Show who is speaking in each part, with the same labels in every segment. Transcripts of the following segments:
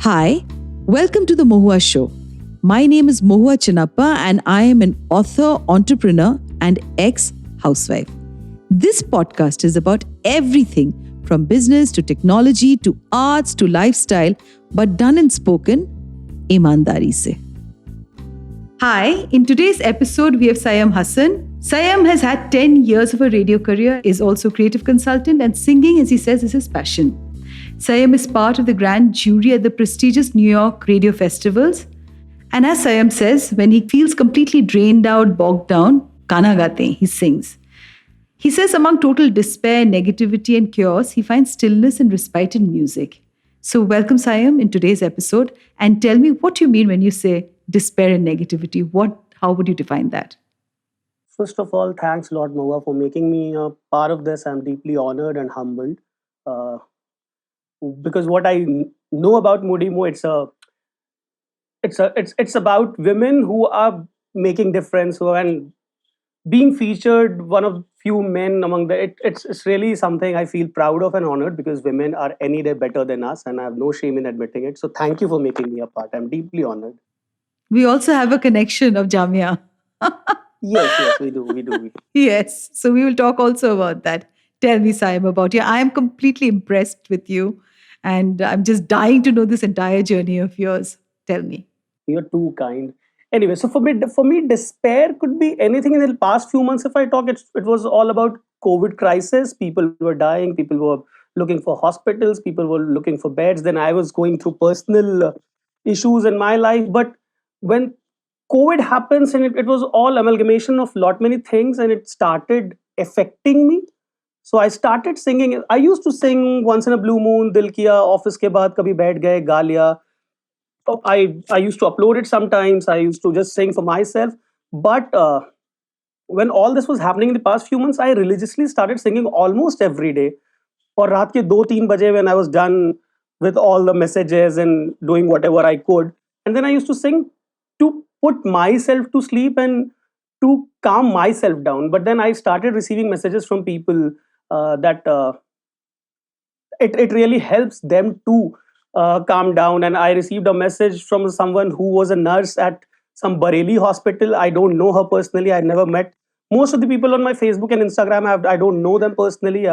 Speaker 1: Hi, welcome to the Mohua Show. My name is Mohua Chinappa and I am an author, entrepreneur, and ex-housewife. This podcast is about everything from business to technology to arts to lifestyle, but done and spoken ईमानदारी से. Hi, in today's episode we have Sayam Hassan. Sayam has had 10 years of a radio career, is also creative consultant, and singing, as he says, is his passion. Sayam is part of the grand jury at the prestigious New York radio festivals. And as Sayam says, when he feels completely drained out, bogged down, Kana gaate hain, he sings. He says among total despair, negativity and chaos, he finds stillness and respite in music. So welcome Sayam in today's episode and tell me what you mean when you say despair and negativity. How would you define that?
Speaker 2: First of all, thanks a lot, Mohua, for making me a part of this. I'm deeply honored and humbled. Because what I know about Moody Mo, it's about women who are making difference, and being featured one of few men among it's really something I feel proud of and honored, because women are any day better than us, and I have no shame in admitting it. So thank you for making me a part. I'm deeply honored.
Speaker 1: We also have a connection of Jamia.
Speaker 2: Yes, we do.
Speaker 1: Yes, so we will talk also about that. Tell me, Sayam, about you. I am completely impressed with you, and I'm just dying to know this entire journey of yours. Tell me.
Speaker 2: You're too kind. Anyway, so for me, despair could be anything. In the past few months, if I talk, it was all about COVID crisis. People were dying. People were looking for hospitals. People were looking for beds. Then I was going through personal issues in my life. But when COVID happens, and it was all amalgamation of lot many things, and it started affecting me. So I started singing. I used to sing once in a blue moon, Dil Kiya, office ke baad kabhi baith gaye, गा लिया. I used to upload it sometimes. I used to just sing for myself. But when all this was happening in the past few months, I religiously started singing almost every day. और रात के 2-3 बजे, when I was done with all the messages and doing whatever I could, and then I used to sing to put myself to sleep and to calm myself down. But then I started receiving messages from people that it really helps them to calm down. And I received a message from someone who was a nurse at some Bareilly hospital. I don't know her personally. I never met most of the people on my Facebook and Instagram. I don't know them personally.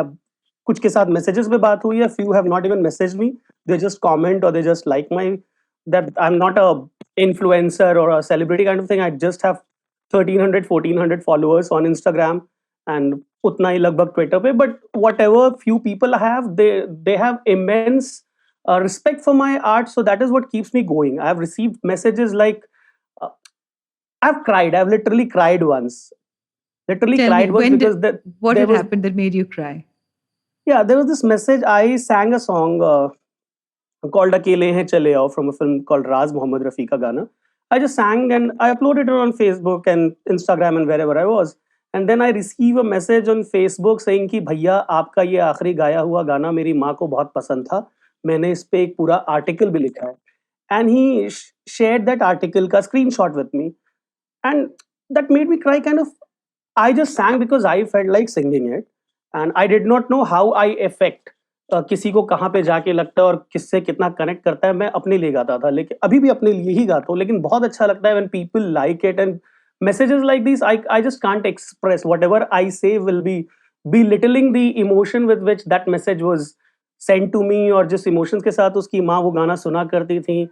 Speaker 2: कुछ के साथ messages पे बात हुई है. Few have not even messaged me. They just comment or they just like my, that I'm not a influencer or a celebrity kind of thing. I just have 1,300 followers on Instagram and उतना ही लगभग Twitter पे. But what ever few people have, they have immense respect for my art. So that is what keeps me going. I have received messages like I've cried. I've literally cried once.
Speaker 1: Tell me,
Speaker 2: Because
Speaker 1: what had happened that made you cry?
Speaker 2: Yeah, there was this message. I sang a song called Akele Hain Chale Aao from a film called Raz, Mohammad Rafi ka gana. I just sang and I uploaded it on Facebook and Instagram and wherever I was. And then I receive a message on Facebook saying कि भैया आपका ये आखिरी गाया हुआ गाना मेरी माँ को बहुत पसंद था, मैंने इस पे एक पूरा आर्टिकल भी लिखा है. And he shared that article का screenshot with me, and that made me cry. Kind of, I just sang because I felt like singing it, and I did not know how I affect किसी को कहाँ पे जाके लगता है और किससे कितना कनेक्ट करता है. मैं अपने लिए गाता था, लेकिन अभी भी अपने लिए ही गाता हूँ, लेकिन बहुत अच्छा लगता है when people like it. And messages like these, I just can't express. Whatever I say will be belittling the emotion with which that message was sent to me, और जिस emotions के साथ उसकी माँ वो गाना सुना करती थी.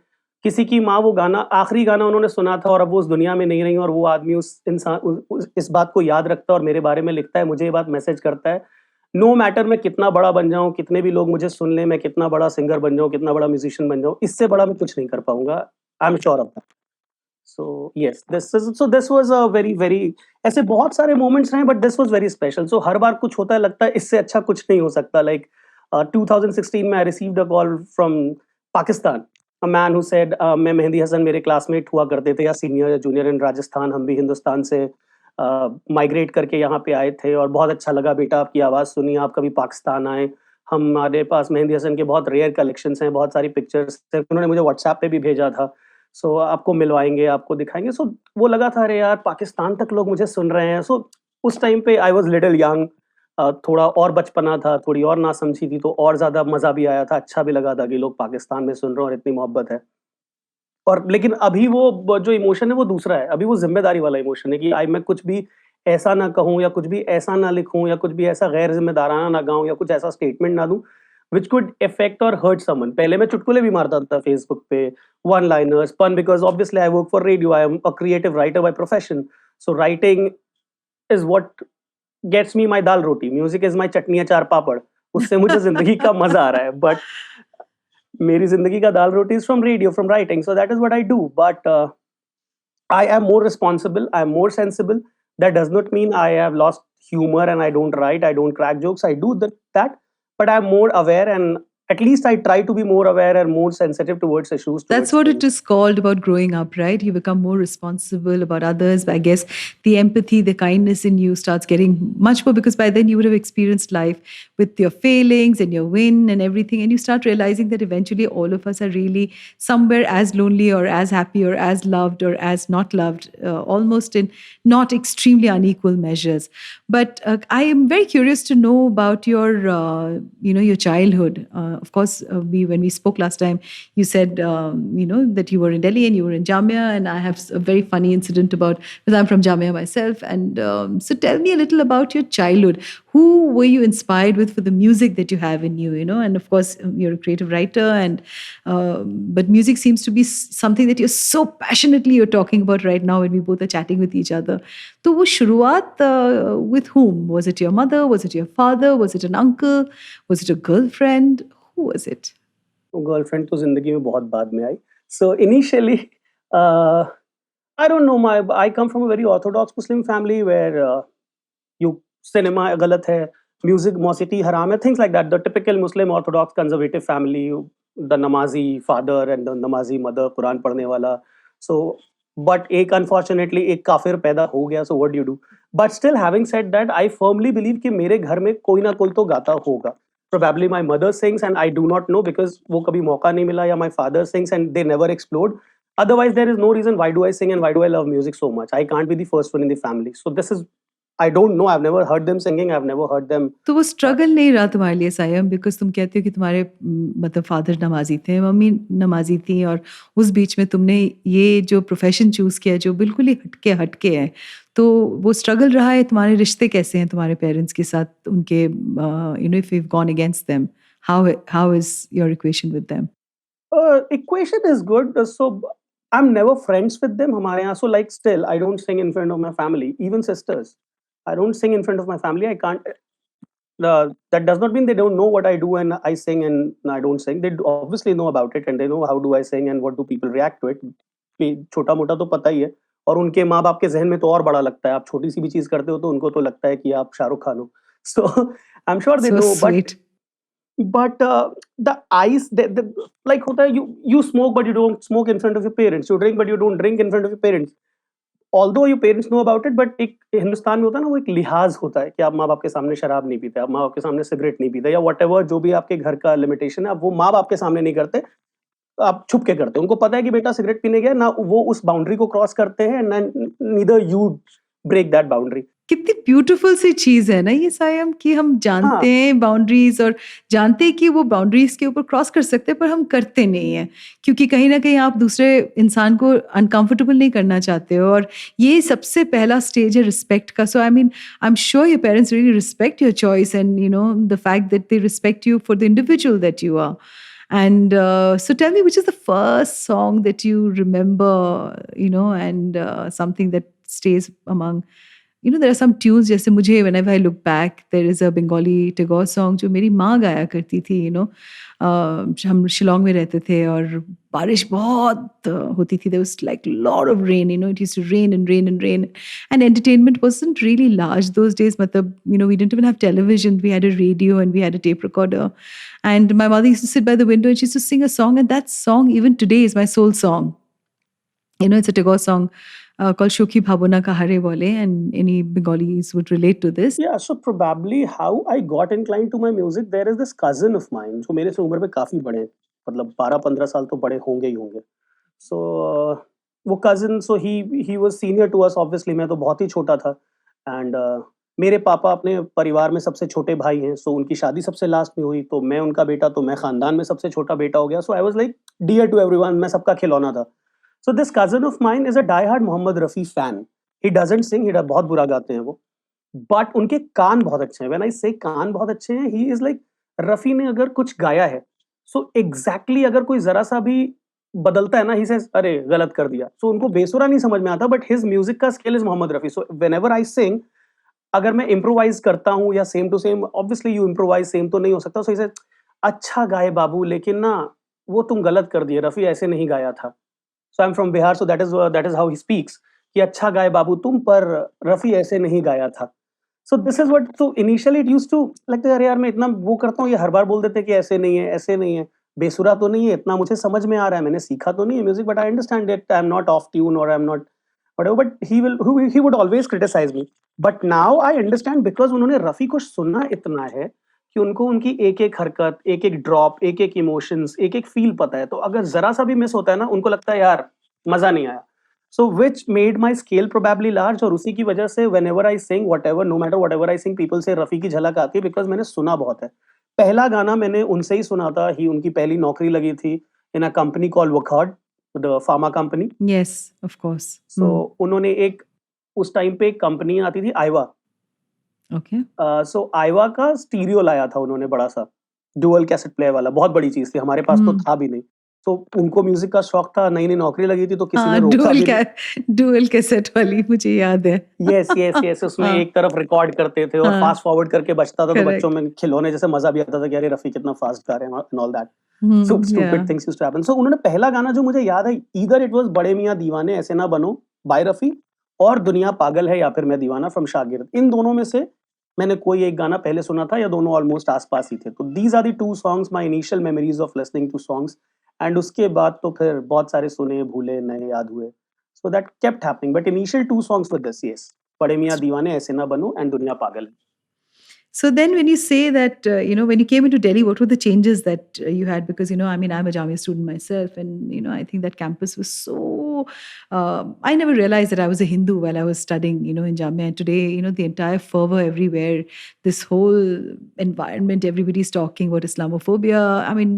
Speaker 2: किसी की माँ वो गाना, आखिरी गाना उन्होंने सुना था और अब वो उस दुनिया में नहीं रही, और वो आदमी उस इंसान इस बात को याद रखता है और मेरे बारे में लिखता है, मुझे ये बात मैसेज करता है. नो मैटर मैं कितना बड़ा बन जाऊँ, कितने भी लोग मुझे सुन लें, मैं कितना बड़ा सिंगर बन जाऊँ, कितना बड़ा म्यूजिशियन बन जाऊँ, इससे बड़ा मैं कुछ नहीं कर पाऊंगा. I am sure of that. So yes, this was a very very, ऐसे बहुत सारे मोमेंट्स रहे, but this was very special. So हर बार कुछ होता है, लगता है इससे अच्छा कुछ नहीं हो सकता. लाइक 2016 में I received a call from Pakistan, a man who said, मैं मेहंदी हसन, मेरे क्लासमेट हुआ करते थे, या सीनियर या जूनियर इन राजस्थान, हम भी हिंदुस्तान से माइग्रेट करके यहाँ पे आए थे, और बहुत अच्छा लगा बेटा आपकी आवाज़ सुनी, आप कभी पाकिस्तान आए, हमारे पास मेहंदी हसन के बहुत रेयर कलेक्शंस हैं, बहुत सारी पिक्चर्स हैं, उन्होंने मुझे व्हाट्सएप पे भी भेजा था. सो आपको मिलवाएंगे, आपको दिखाएंगे. सो वो लगा था, अरे यार पाकिस्तान तक लोग मुझे सुन रहे हैं. सो उस टाइम पे आई वॉज लिटिल यंग. थोड़ा और बचपना था, थोड़ी और नासमझी थी, तो और ज़्यादा मज़ा भी आया था, अच्छा भी लगा था कि लोग पाकिस्तान में सुन रहे हैं और इतनी मोहब्बत है। और लेकिन अभी वो जो इमोशन है वो दूसरा है, अभी वो ज़िम्मेदारी वाला इमोशन है कि मैं कुछ भी ऐसा ना कहूँ या कुछ भी ऐसा ना लिखूँ या कुछ भी ऐसा गैर ज़िम्मेदाराना ना गाऊँ या कुछ ऐसा स्टेटमेंट ना दूँ, व्हिच कुड अफेक्ट और हर्ट समवन। पहले मैं चुटकुले भी मारता था फेसबुक पे, one liners, fun because obviously I work for radio, I am a creative writer by profession. So writing is what gets me my dal roti, music is my chutney achar papad. उससे मुझे ज़िंदगी का मज़ा आ रहा है, बट मेरी ज़िंदगी का दाल रोटी is from radio, from writing, so that is what I do. But I am more responsible, I am more sensible. That does not mean I have lost humor and I don't write, I don't crack jokes. I do that, but I'm more aware, and at least I try to be more aware and more sensitive towards issues,
Speaker 1: That's
Speaker 2: towards
Speaker 1: what it
Speaker 2: things.
Speaker 1: is called about growing up, right? You become more responsible about others. I guess the empathy, the kindness in you starts getting much more because by then you would have experienced life with your failings and your win and everything. And you start realizing that eventually all of us are really somewhere as lonely or as happy or as loved or as not loved, almost in not extremely unequal measures. But I am very curious to know about your, your childhood. Of course, when we spoke last time, you said, that you were in Delhi and you were in Jamia, and I have a very funny incident about because I'm from Jamia myself. And so, tell me a little about your childhood. Who were you inspired with for the music that you have in you? And of course, you're a creative writer, and but music seems to be something that you're talking about right now when we both are chatting with each other. So, wo shuruaat with whom? Was it your mother? Was it your father? Was it an uncle? Was it a girlfriend? Who was it?
Speaker 2: Girlfriend तो ज़िंदगी में बहुत बाद में आई। So initially uh, I don't know, my I come from a very orthodox Muslim family where you cinema गलत है, music मौसीकी हराम है, things like that. The typical Muslim orthodox conservative family, the namazi father and the namazi mother, Quran पढ़ने वाला. So but एक unfortunately एक काफ़िर पैदा हो गया, so what do you do? But still having said that, I firmly believe कि मेरे घर में कोई ना कोई तो गाता होगा. Probably my mother sings and I do not know because वो कभी मौका नहीं मिला, या my father sings and they never explored. Otherwise, there is no reason why do I sing and why do I love music so much. I can't be the first one in the family. So this is, I don't know. I've never heard them singing. I've never heard them.
Speaker 1: तो वो struggle नहीं रहा तुम्हारे लिए Sayam because तुम कहते हो कि तुम्हारे मतलब फादर नमाजी थे, मम्मी नमाजी थी, और उस बीच में तुमने ये जो प्रोफेशन चूज किया जो बिल्कुल ही हटके है, तो वो स्ट्रगल रहा है। तुम्हारे रिश्ते कैसे हैं तुम्हारे पेरेंट्स के साथ, उनके if you gone against them, how is your equation with them?
Speaker 2: Equation is good. So I'm never friends with them. हमारे यहाँ, so like still I don't sing in front of my family, even sisters. I don't sing in front of my family. I can't. That does not mean they don't know what I do and I sing and I don't sing. They obviously know about it and they know how do I sing and what do people react to it. कि छोटा मोटा तो पता ही है, और उनके माँ बाप के जहन में तो और बड़ा लगता है। आप छोटी सी भी चीज करते हो तो उनको तो लगता है कि आप शाहरुख खान हो. So I'm sure they
Speaker 1: So
Speaker 2: know,
Speaker 1: sweet.
Speaker 2: but the eyes, like होता है, you smoke but you don't smoke in front of your parents, you drink but you don't drink in front of your parents, although your parents know about it. But एक हिंदुस्तान में होता है ना, वो एक लिहाज होता है कि आप माँ बाप के सामने शराब नहीं पीते, आप माँ बाप के सामने सिगरेट नहीं पीते, या वट एवर जो भी आपके घर का लिमिटेशन है, आप वो माँ बाप के सामने नहीं करते, आप छुप के करते हो। उनको पता है कि बेटा सिगरेट पीने गया ना, वो उस बाउंड्री को क्रॉस करते हैं, neither you break that boundary.
Speaker 1: कितनी ब्यूटीफुल सी चीज है ना ये सायम, कि हम जानते
Speaker 2: हाँ,
Speaker 1: हैं बाउंड्रीज और जानते हैं कि वो बाउंड्रीज के ऊपर क्रॉस कर सकते हैं, पर हम करते नहीं हैं क्योंकि कहीं ना कहीं आप दूसरे इंसान को अनकंफर्टेबल नहीं करना चाहते हो। और ये सबसे पहला स्टेज है रिस्पेक्ट का। So I am sure your parents really respect your choice and the fact that they respect you for the individual that you are. And so tell me, which is the first song that you remember, and something that stays among, there are some tunes, जैसे मुझे whenever I look back, there is a Bengali Tagore song जो मेरी माँ गाया करती थी, हम शिलोंग में रहते थे और बारिश बहुत होती थी. There was like lot of rain, it used to rain and rain and rain, and entertainment wasn't really large those days. मतलब, we didn't even have television. We had a radio and we had a tape recorder, and my mother used to sit by the window and she used to sing a song, and that song even today is my soul song. It's a Tagore song called Shokhi Bhabona Kahare Bole, and any Bengalis would relate to this.
Speaker 2: yeah, so probably how I got inclined to my music, there is this cousin of mine जो मेरे से उम्र में काफ़ी बड़े हैं, मतलब 12-15 साल तो बड़े होंगे ही होंगे. So वो cousin, so he was senior to us obviously. मैं तो बहुत ही छोटा था, and मेरे पापा अपने परिवार में सबसे छोटे भाई हैं, सो उनकी शादी सबसे लास्ट में हुई, तो मैं उनका बेटा, तो मैं खानदान में सबसे छोटा बेटा हो गया। So I was like dear to everyone, मैं सबका खिलौना था। So this cousin of mine is a die hard Mohammad Rafi fan. He doesn't sing, बहुत बुरा गाते हैं वो, बट उनके कान बहुत अच्छे हैं। व्हेन आई से कान बहुत अच्छे हैं, ही इज़ लाइक रफ़ी ने अगर कुछ गाया है, सो एग्ज़ैक्टली अगर कोई ज़रा-सा भी बदलता है ना, ही सेज़ अरे! गलत कर दिया। सो उनको बेसुरा नहीं समझ में आता, बट हिज़ म्यूज़िक का skill is Mohammad Rafi. So whenever I sing, अगर मैं इम्प्रोवाइज़ करता हूँ या same to same, obviously you improvise same तो नहीं हो सकता। सो ही सेड, "अच्छा गाए बाबू, लेकिन ना वो तुम गलत कर दिए, रफ़ी ऐसे नहीं गाया था।" So I am from Bihar, so that is how he speaks कि अच्छा गाए बाबू तुम, पर रफ़ी ऐसे नहीं गाया था। So this is what, so initially it used to लगता है, अरे यार मैं इतना वो करता हूँ, ये हर बार बोल देते हैं कि ऐसे नहीं है, ऐसे नहीं है। बेसुरा तो नहीं है, इतना मुझे समझ में आ रहा है, मैंने सीखा तो नहीं है music, but I understand that I am not off tune और I am not whatever, but he would always criticise me. But now I understand, because उन्होंने रफ़ी को सुना इतना है कि उनको उनकी एक-एक हरकत, एक-एक ड्रॉप, एक-एक इमोशंस, एक-एक फ़ील पता है। तो अगर ज़रा-सा भी मिस होता है ना, उनको लगता है यार मज़ा नहीं आया। So which made my scale probably large, और उसी की वजह से whenever I sing whatever, no matter whatever I sing, people say Rafi की झलक आती है, बिकॉज़ मैंने सुना बहुत है। पहला गाना मैंने उनसे ही सुना था, ही उनकी पहली नौकरी लगी थी in a company called Wockhardt, the pharma company.
Speaker 1: Yes, of course.
Speaker 2: So उन्होंने एक, उस टाइम पे एक कंपनी आती थी आईवा।
Speaker 1: Okay.
Speaker 2: सो आईवा का स्टीरियो लाया था उन्होंने बड़ा-सा, डुअल कैसेट प्लेयर वाला, बहुत बड़ी चीज़ थी, हमारे पास तो
Speaker 1: Hmm.
Speaker 2: था भी नहीं। तो उनको म्यूज़िक का शौक था, नई-नई नौकरी लगी थी, तो किसी ने
Speaker 1: हाँ,
Speaker 2: रोका भी नहीं।
Speaker 1: डुअल कैसेट वाली मुझे याद है।
Speaker 2: यस, यस, यस, उसमें
Speaker 1: हाँ,
Speaker 2: एक तरफ रिकॉर्ड करते थे और
Speaker 1: हाँ,
Speaker 2: फास्ट फॉरवर्ड करके बजता था, तो बच्चों
Speaker 1: करेक्ट।
Speaker 2: में खिलौने जैसे मज़ा भी आता था कि अरे रफ़ी कितना फास्ट गा रहे हैं and all that. So
Speaker 1: yeah.
Speaker 2: Stupid things used to happen. So उन्होंने पहला गाना जो मुझे याद है, ईदर इट वाज़ बड़े मियाँ दीवाने ऐसे ना बनो बाय रफ़ी, और दुनिया पागल है या फिर मैं दीवाना फ्रॉम शागिर्द। इन दोनों में से मैंने कोई एक गाना पहले सुना था, या दोनों ऑलमोस्ट आस-पास ही थे। तो these are the 2 songs, my initial memories of listening to songs, and उसके बाद तो फिर बहुत सारे सुने, भूले, नए याद हुए। So that kept happening, but initial 2 songs were this, yes. बड़े मियाँ दीवाने, ऐसे ना बनो एंड दुनिया पागल है।
Speaker 1: So then, when you say that, when you came into Delhi, what were the changes that you had? Because, I mean, I'm a Jamia student myself, and, I think that campus was so. I never realized that I was a Hindu while I was studying, in Jamia. And today, the entire fervor everywhere, this whole environment, everybody's talking about Islamophobia. I mean,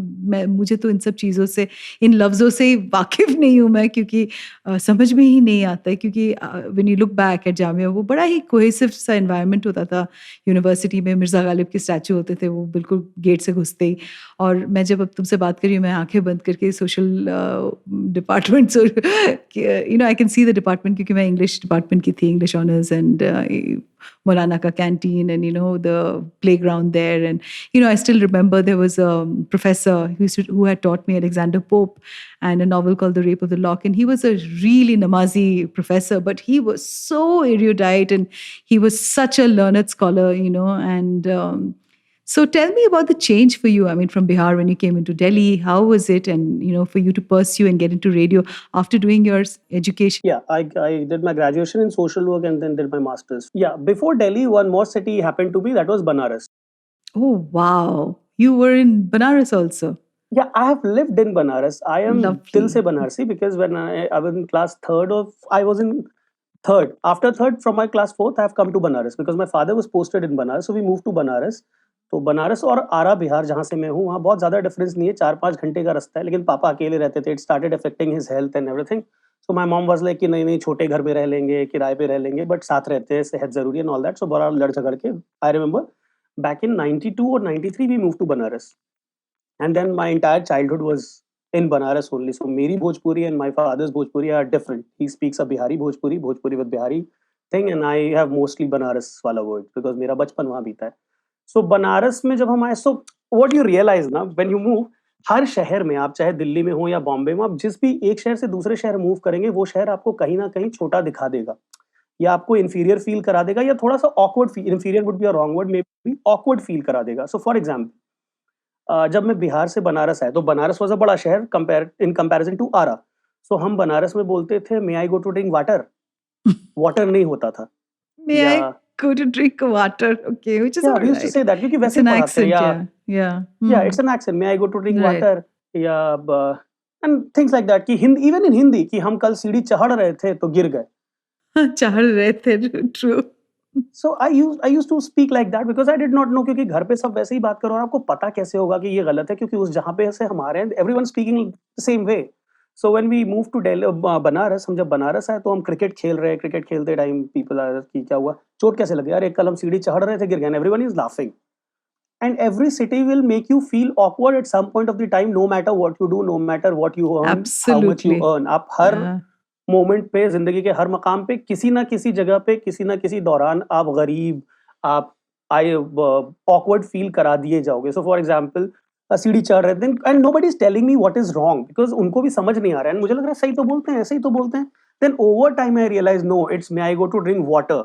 Speaker 1: मुझे तो इन सब चीज़ों से, इन लफ्ज़ों से वाकिफ़ नहीं हूँ मैं, क्योंकि समझ में ही नहीं आता है, क्योंकि when you look back at Jamia, वो बड़ा ही cohesive सा environment होता था। यूनिवर्सिटी में मिर्ज़ा गालिब के स्टैचू होते थे, वो बिल्कुल गेट से घुसते ही। और मैं जब अब तुमसे बात कर रही हूँ, मैं आँखें बंद करके सोशल डिपार्टमेंट्स और I can see the department, क्योंकि मैं इंग्लिश डिपार्टमेंट की थी, इंग्लिश ऑनर्स, एंड मौलाना का canteen, and the playground there, and I still remember there was a professor who had taught me Alexander Pope and a novel called The Rape of the Lock. And he was a really Namazi professor, but he was so erudite, and he was such a learned scholar, and so tell me about the change for you. I mean, from Bihar, when you came into Delhi, how was it? And, for you to pursue and get into radio after doing your education.
Speaker 2: Yeah, I did my graduation in social work and then did my master's. Yeah, before Delhi, one more city happened to be, that was Banaras.
Speaker 1: Oh, wow. You were in Banaras also.
Speaker 2: Yeah, I have lived in Banaras. I am Dil se
Speaker 1: Lovely.
Speaker 2: Banarsi, because when I was in class third of, I was in third. After third, from my class fourth, I have come to Banaras because my father was posted in Banaras. So we moved to Banaras. तो बनारस और आरा बिहार जहाँ से मैं हूँ, वहाँ बहुत ज़्यादा difference नहीं है, 4-5 घंटे का रास्ता है, लेकिन पापा अकेले रहते थे। It started affecting his health and everything. So my mom was like कि नहीं नहीं, छोटे घर में रह लेंगे, किराए पे रह लेंगे, बट साथ रहते हैं, सेहत ज़रूरी है एंड ऑल दैट। सो बड़ा लड़ झगड़ के, आई रिमेंबर बैक इन 92 और 93 we move to Banaras, and then my entire childhood was in Banaras only. So Meri Bhojpuri and my father's Bhojpuri are different. He speaks a Bihari Bhojpuri, Bhojpuri with Bihari thing, and I have mostly Banaras wala word because मेरा बचपन वहाँ बीता है. So Banaras में जब हम आए, so what you realize ना when you move, हर शहर में, आप चाहे दिल्ली में हो या बॉम्बे में, आप जिस भी एक शहर से दूसरे शहर मूव करेंगे, वो शहर आपको कहीं ना कहीं छोटा दिखा देगा, या आपको इन्फीरियर फील करा देगा, या थोड़ा सा awkward feel, inferior would be a wrong word, may be awkward feel करा देगा. सो फॉर एग्जाम्पल, जब मैं बिहार से बनारस आया, तो बनारस वाज़ अ बड़ा शहर इन कंपैरिज़न टू आरा। सो हम बनारस में बोलते थे, may I go to drink water? Water नहीं होता था।
Speaker 1: May
Speaker 2: या
Speaker 1: I go to drink water? Okay, which is
Speaker 2: या
Speaker 1: all
Speaker 2: we used to
Speaker 1: right.
Speaker 2: Say that, क्योंकि
Speaker 1: It's
Speaker 2: वैसे ही
Speaker 1: an
Speaker 2: पढ़ाते हैं,
Speaker 1: accent, yeah. Yeah.
Speaker 2: या it's an accent, may I go to drink
Speaker 1: Right.
Speaker 2: Water, या ब and things like that, कि Hindi, even in Hindi, कि हम कल सीढ़ी चढ़ रहे थे तो गिर गए।
Speaker 1: चाह रहे थे, true.
Speaker 2: So I used to speak like that because I did not know, क्योंकि घर पे सब वैसे ही बात करो और आपको पता कैसे होगा कि ये गलत है, क्योंकि उस जहाँ पे से हमारे हैं everyone speaking the same way. So when we move to Delhi, Banaras, हम जब बनारस आए तो हम क्रिकेट खेल रहे हैं, क्रिकेट खेलते टाइम पीपल आर कि क्या हुआ? चोट कैसे लगी? अरे कल हम सीढ़ी चढ़ रहे थे, गिर गए, and everyone is laughing. And every city will make you feel awkward at some point of the time, no matter what you do, no matter what you earn, how much you
Speaker 1: Absolutely.
Speaker 2: Earn. आप हर
Speaker 1: Yeah.
Speaker 2: Moment पे, ज़िंदगी के हर मकाम पे, किसी ना किसी जगह पे, किसी ना किसी दौरान आप गरीब, आप ऑकवर्ड फील करा दिए जाओगे। सो फॉर एग्जांपल, सीढ़ी चढ़ रहे थे and nobody is telling me what is wrong, because उनको भी समझ नहीं आ रहा है, एंड मुझे लग रहा है सही तो बोलते हैं, ऐसे ही तो बोलते हैं। Then over time I realise no, it's may I go to drink water,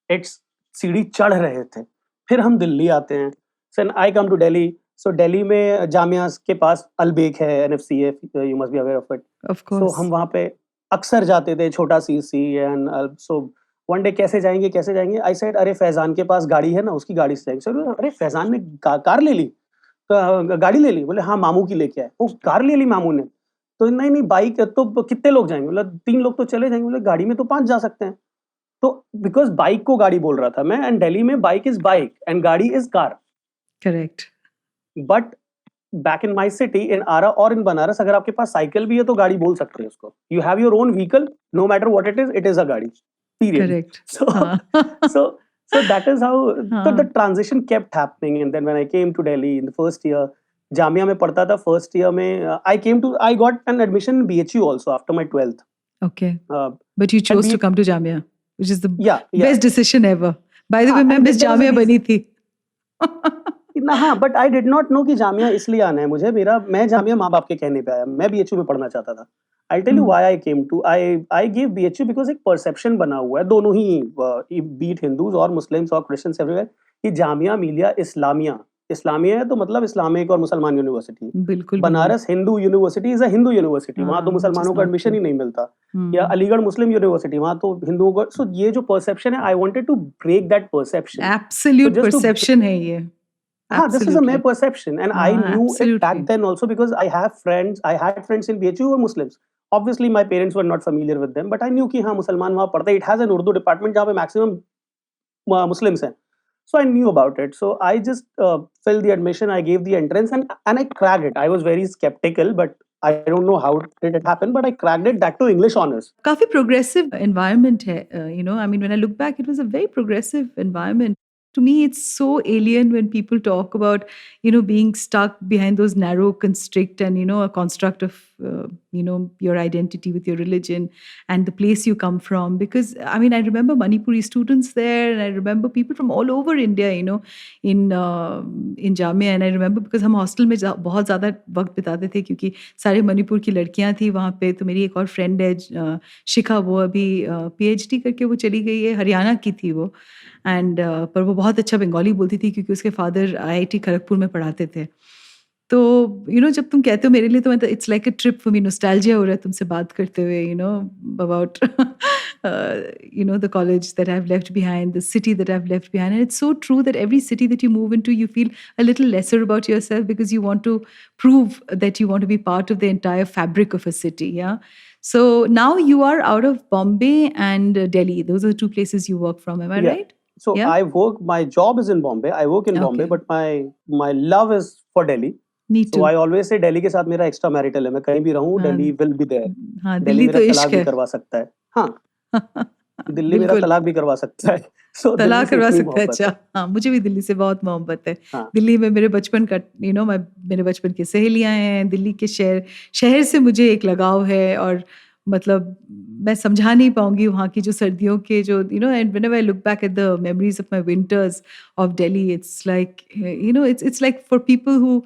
Speaker 2: it's सीढ़ी चढ़ रहे थे। फिर हम दिल्ली आते हैं, then I come to Delhi. So Delhi में जामिया के पास अलबेक है, NFCA, you must be aware of it.
Speaker 1: Of
Speaker 2: so हम
Speaker 1: course.
Speaker 2: वहाँ पे अक्सर जाते थे, छोटा सीसी। एंड सो वन डे, कैसे जाएंगे? आई सेड अरे फैजान के पास गाड़ी है ना, उसकी गाड़ी से जाएंगे। सर अरे फैजान ने कार ले ली? गाड़ी ले ली? बोले हाँ, मामू की लेके आए। वो कार ले ली मामू ने? तो नहीं नहीं, बाइक तो कितने लोग जाएंगे? बोला 3 लोग तो चले जाएंगे। बोले गाड़ी में तो 5 जा सकते हैं। तो बिकॉज बाइक को गाड़ी बोल रहा था मैं, एंड दिल्ली में बाइक इज बाइक एंड गाड़ी is car.
Speaker 1: Correct.
Speaker 2: But back in my city, in Ara और इन बनारस, अगर आपके पास साइकिल भी है तो गाड़ी बोल सकते हैं उसको। You have your own vehicle, no matter what it is a गाड़ी, पीरियड।
Speaker 1: Correct.
Speaker 2: So
Speaker 1: हाँ.
Speaker 2: so so that is how the
Speaker 1: हाँ.
Speaker 2: transition kept happening. And then when I came to Delhi in the first year, Jamia में पढ़ता था, first year में I got an admission in BHU also after my 12th.
Speaker 1: Okay.
Speaker 2: uh,
Speaker 1: But you
Speaker 2: and
Speaker 1: chose
Speaker 2: B,
Speaker 1: to come to Jamia, which is the
Speaker 2: yeah,
Speaker 1: best decision ever. By the way, मैं
Speaker 2: and
Speaker 1: Miss
Speaker 2: there was a
Speaker 1: Jamia
Speaker 2: reason.
Speaker 1: बनी थी.
Speaker 2: ना हाँ, but I did not know कि जामिया इसलिए आना है मुझे। मैं जामिया माँ बाप के कहने पे आया, मैं बीएचयू में पढ़ना चाहता था। I tell you why I came to, I give BHU because एक परसेप्शन बना हुआ है दोनों ही, बीट हिंदूज और मुस्लिम्स और क्रिश्चियंस एवरीवेयर, कि जामिया मिलिया इस्लामिया, इस्लामिया है तो मतलब इस्लामिक और मुसलमान यूनिवर्सिटी।
Speaker 1: बिल्कुल भी नहीं.
Speaker 2: Banaras Hindu university is a Hindu university, वहां तो
Speaker 1: हाँ, which is
Speaker 2: मुसलमानों को
Speaker 1: not
Speaker 2: एडमिशन
Speaker 1: true.
Speaker 2: ही नहीं मिलता। या
Speaker 1: Hmm.
Speaker 2: अलीगढ़ मुस्लिम यूनिवर्सिटी, वहां तो हिंदुओं को। सो ये जो परसेप्शन है, I wanted to break that perception. So
Speaker 1: Absolute
Speaker 2: just to
Speaker 1: perception है ये.
Speaker 2: this is a mere
Speaker 1: Absolutely.
Speaker 2: perception, and I knew it back
Speaker 1: Absolutely.
Speaker 2: then also because I had friends in BHU who were Muslims. Obviously, my parents were not familiar with them, but I knew कि हाँ मुसलमान वहाँ पढ़ते हैं. It has an Urdu department जहाँ पे maximum Muslims हैं. So I knew about it. So I just filled the admission. I gave the entrance, and I cracked it. I was very skeptical, but I don't know how did it happen, but I cracked it. That to English honors.
Speaker 1: काफी progressive environment है. I mean, when I look back, it was a very progressive environment. To me, it's so alien when people talk about, being stuck behind those narrow constrict and, a construct of, your identity with your religion and the place you come from. Because, I mean, I remember Manipuri students there, and I remember people from all over India, in Jamia. And I remember because हम hostel में बहुत ज़्यादा वक्त बिताते थे, क्योंकि सारे मणिपुर की लड़कियां थी वहाँ पे. तो मेरी एक और फ्रेंड है, शिखा, वो अभी PhD करके वो चली गई है, हरियाणा की थी वो. एंड पर वो बहुत अच्छा बंगाली बोलती थी, क्योंकि उसके फादर IIT खड़गपुर में पढ़ाते थे. तो जब तुम कहते हो मेरे लिए, तो मतलब it's like a trip for me. Nostalgia हो रहा है तुमसे बात करते हुए, about the college that I've left behind, the city that I've left behind. And it's so true that every city that you move into, you feel a little lesser about yourself, because you want to prove that you want to be part of the entire fabric of a city. Yeah. So now you are out of Bombay and Delhi. Those are the two places you work from. Am I
Speaker 2: Yeah.
Speaker 1: right?
Speaker 2: So
Speaker 1: Yeah.
Speaker 2: I work. My job is in Bombay. I work in Bombay,
Speaker 1: Okay.
Speaker 2: but my love is for Delhi.
Speaker 1: Me
Speaker 2: So
Speaker 1: too.
Speaker 2: I always say Delhi के साथ मेरा extra marital है। मैं कहीं भी रहूं,
Speaker 1: हाँ.
Speaker 2: Delhi will be there.
Speaker 1: हाँ,
Speaker 2: दिल्ली
Speaker 1: दिल्ली
Speaker 2: मेरा
Speaker 1: तो
Speaker 2: तलाक
Speaker 1: इश्क
Speaker 2: भी
Speaker 1: है.
Speaker 2: करवा सकता है। हाँ, दिल्ली मेरा
Speaker 1: बिल्कुल.
Speaker 2: तलाक भी करवा सकता है। सो दिल्ली
Speaker 1: तलाक
Speaker 2: से
Speaker 1: करवा
Speaker 2: इतनी
Speaker 1: सकता है.
Speaker 2: मोहब्बत है।
Speaker 1: अच्छा. हाँ, मुझे भी दिल्ली से बहुत मोहब्बत है.
Speaker 2: हाँ,
Speaker 1: दिल्ली में मेरे बचपन का, मेरे बचपन की सहेलियां हैं. दिल्ली के शहर से मुझे एक लगाव है. और मतलब मैं समझा नहीं पाऊंगी वहाँ की जो सर्दियों के जो, and whenever I look back at the memories of my winters of Delhi, it's like, it's like for people who,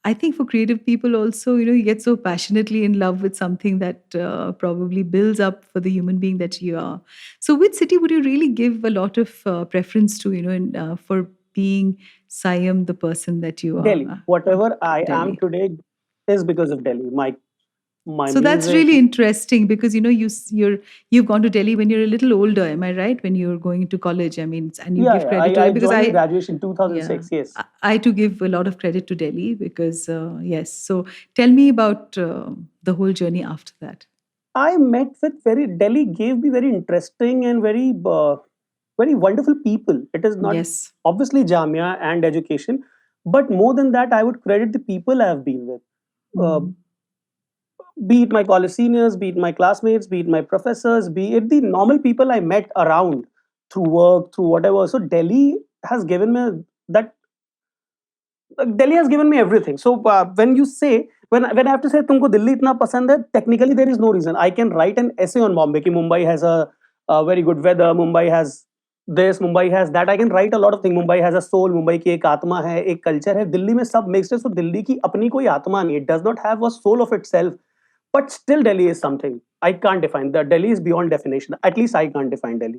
Speaker 1: I think for creative people also, you get so passionately in love with something that probably builds up for the human being that you are. So which city would you really give a lot of preference to, for being Siam, the person that you are?
Speaker 2: Delhi. Whatever I am
Speaker 1: Delhi.
Speaker 2: today is because of Delhi. My
Speaker 1: So that's
Speaker 2: music.
Speaker 1: really interesting, because you've gone to Delhi when you're a little older. Am I right? When you're going to college, I mean, and you
Speaker 2: Yeah,
Speaker 1: give
Speaker 2: yeah.
Speaker 1: credit to
Speaker 2: I
Speaker 1: it, because
Speaker 2: joined in graduation 2006. Yes.
Speaker 1: I too give a lot of credit to Delhi, because yes. So tell me about the whole journey after that.
Speaker 2: I met with Delhi gave me very interesting and very very wonderful people. It is not
Speaker 1: Yes.
Speaker 2: obviously Jamia and education, but more than that, I would credit the people I have been with. Uh,
Speaker 1: Mm.
Speaker 2: be it my college seniors, be it my classmates, be it my professors, be it the normal people I met around through work, through whatever. So Delhi has given me that. Delhi has given me everything. So when you say, when I have to say तुमको दिल्ली इतना पसंद है, technically there is no reason. I can write an essay on Bombay कि Mumbai has a very good weather, Mumbai has this, Mumbai has that. I can write a lot of things. Mumbai has a soul, Mumbai की एक आत्मा है, एक culture है. दिल्ली में सब mixed है. So दिल्ली की अपनी कोई आत्मा नहीं. It does not have a soul of itself. But still Delhi is something. I can't define. The Delhi is beyond definition. At least I can't define Delhi.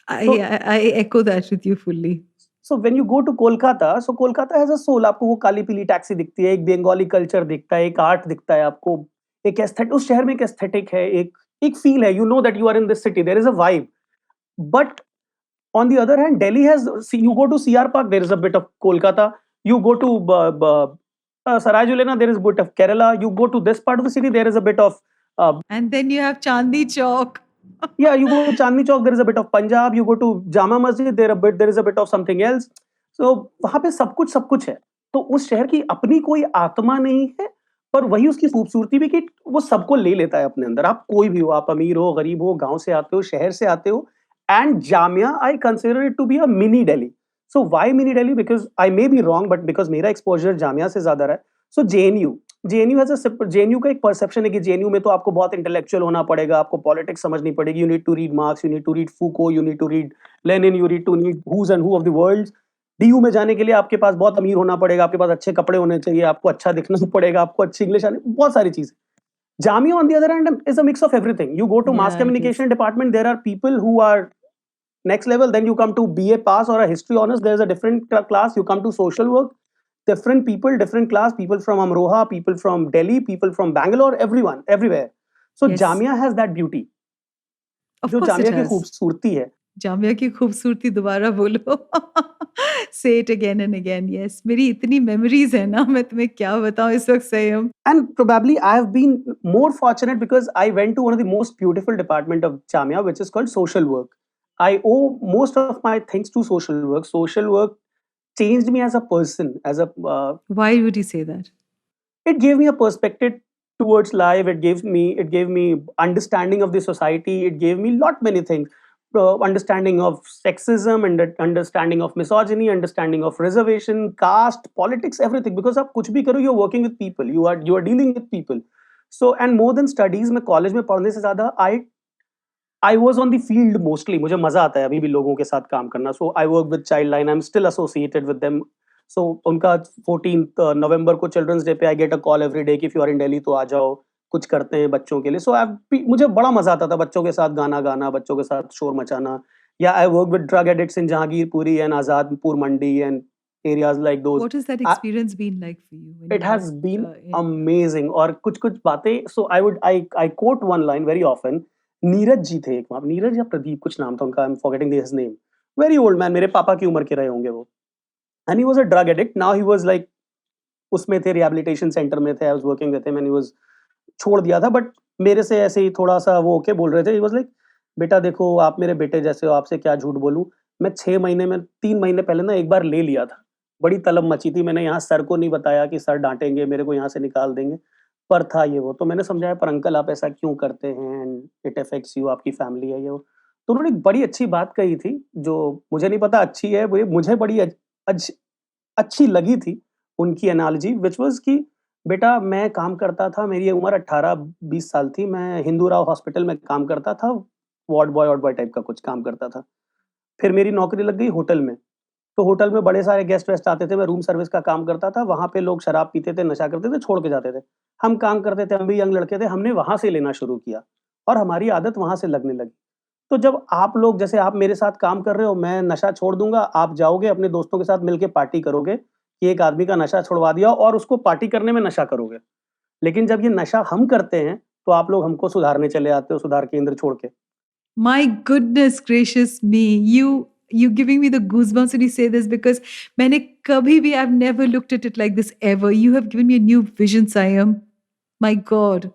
Speaker 2: So
Speaker 1: I echo that with you fully.
Speaker 2: So when you go to Kolkata, so Kolkata has a soul. आपको वो काली पीली taxi दिखती है, एक Bengali culture दिखता है, एक art दिखता है आपको, एक एस्थेटिक, उस शहर में एक एस्थेटिक है, एक एक फील है. You know that you are in this city, there is a vibe. But on the other hand, Delhi has, see, you go to CR Park, there is a bit of Kolkata. You go to Sarajulena, there is a bit of Kerala. You go to this part of the city, there is a bit of
Speaker 1: And then you have Chandni Chowk.
Speaker 2: yeah, you go to Chandni Chowk, there is a bit of Punjab. You go to Jama Masjid, there is a bit of something else. So वहाँ पे सब कुछ है. तो उस शहर की अपनी कोई आत्मा नहीं है, पर वही उसकी खूबसूरती भी कि वो सबको ले लेता है अपने अंदर. आप कोई भी हो, आप अमीर हो, गरीब हो, गांव से आते हो, शहर से आते हो. And Jamia, I consider it to be a mini Delhi. So why mini Delhi? Because I may be wrong, but because मेरा एक्सपोजर जामिया से ज्यादा रहा है. So JNU has a, JNU का एक परसेप्शन है कि जेएनयू में तो आपको बहुत इंटेलेक्चुअल होना पड़ेगा, आपको पॉलिटिक्स समझनी पड़ेगी. You need to read Marx, you need to read Foucault, you need to read Lenin, you need to read who's and who of the world. DU में जाने के लिए आपके पास बहुत अमीर होना पड़ेगा, आपके पास अच्छे कपड़े होने चाहिए, आपको अच्छा दिखना पड़ेगा, आपको अच्छी इंग्लिश आनी, बहुत सारी चीजें. Jamia, on the other hand, is a mix of everything. You go to mass
Speaker 1: Yeah, it is.
Speaker 2: communication department, there are people who are next level. Then you come to BA pass or a history honors, there's a different class. You come to social work, different people, different class, people from Amroha, people from Delhi, people from Bangalore, everyone, everywhere. So
Speaker 1: Yes.
Speaker 2: Jamia has that beauty.
Speaker 1: Of
Speaker 2: जो
Speaker 1: course it
Speaker 2: Jamia की
Speaker 1: has.
Speaker 2: खूबसूरती है.
Speaker 1: जामिया की खूबसूरती दोबारा बोलो. Say it again and again. Yes. मेरी इतनी memories है ना, मैं तुम्हें क्या बताऊं इस वक्त संयम.
Speaker 2: And probably I have been more fortunate because I went to one of the most beautiful department of Jamia, which is called social work. I owe most of my things to social work. Social work changed me as a person, as a
Speaker 1: Why would you say that?
Speaker 2: it gave me a perspective towards life. It gave me understanding of the society. It gave me lot many things. Understanding of sexism and understanding of misogyny, understanding of reservation, caste, politics, everything. Because आप कुछ भी करो, you're working with people, you are dealing with people. So and more than studies, मैं college में पढ़ने से ज़्यादा I was on the field mostly. मुझे मजा आता है अभी भी लोगों के साथ काम करना. So I work with Childline. I'm still associated with them. So उनका 14th नवंबर को चिल्ड्रंस डे पे I get a call every day कि if you are in Delhi तो आ जाओ, कुछ करते हैं बच्चों के लिए. So मुझे बड़ा मजा आता था बच्चों के साथ गाना गाना, बच्चों के साथ शोर मचाना. Yeah, I work with drug addicts in Jahangirpuri and Azadpur Mandi and areas like those.
Speaker 1: What has that
Speaker 2: I,
Speaker 1: experience been like for you? When
Speaker 2: it
Speaker 1: you
Speaker 2: has
Speaker 1: worked,
Speaker 2: been
Speaker 1: in-
Speaker 2: amazing. और कुछ बातें. So I quote one line very often. Neeraj ji थे एक वहाँ, नीरज या प्रदीप कुछ नाम था उनका. I am forgetting his name. Very old man, मेरे पापा की उम्र के रहे होंगे वो. And he was a drug addict. Now he was like उसमें थे, रिहैबिलिटेशन सेंटर में थे. I was working with him and he was, छोड़ दिया था. बट मेरे से ऐसे ही थोड़ा सा वो ओके बोल रहे थे. ही वाज लाइक, बेटा देखो आप मेरे बेटे जैसे हो, आपसे क्या झूठ बोलूं. मैं 6 महीने में 3 महीने पहले ना एक बार ले लिया था. बड़ी तलब मची थी. मैंने यहाँ सर को नहीं बताया कि सर डांटेंगे, मेरे को यहाँ से निकाल देंगे, पर था ये वो. तो मैंने समझाया, पर अंकल आप ऐसा क्यों करते हैं, एंड इट अफेक्ट्स यू, आपकी फैमिली है ये वो. तो उन्होंने एक बड़ी अच्छी बात कही थी, जो मुझे नहीं पता अच्छी है, वो मुझे बड़ी अच्छी लगी थी उनकी एनालॉजी, व्हिच वाज कि बेटा मैं काम करता था, मेरी उम्र 18-20 साल थी. मैं हिंदू राव हॉस्पिटल में काम करता था, वार्ड बॉय टाइप का कुछ काम करता था. फिर मेरी नौकरी लग गई होटल में. तो होटल में बड़े सारे गेस्ट वेस्ट आते थे, मैं रूम सर्विस का काम करता था. वहाँ पे लोग शराब पीते थे, नशा करते थे, छोड़ के जाते थे. हम काम करते थे, हम भी यंग लड़के थे, हमने वहाँ से लेना शुरू किया और हमारी आदत वहाँ से लगने लगी. तो जब आप लोग, जैसे आप मेरे साथ काम कर रहे हो, मैं नशा छोड़ दूँगा, आप जाओगे अपने दोस्तों के साथ मिलके पार्टी करोगे कि एक आदमी का नशा छुड़वा दिया, और उसको पार्टी करने में नशा करोगे. लेकिन जब ये नशा हम करते हैं, तो आप लोग हमको सुधारने चले आते हो, सुधार केंद्र छोड़ के.
Speaker 1: My goodness gracious me, you giving me the goosebumps when you say this, because मैंने कभी भी, I've never looked at it like this ever. You have given me a new vision, Sayam. My God.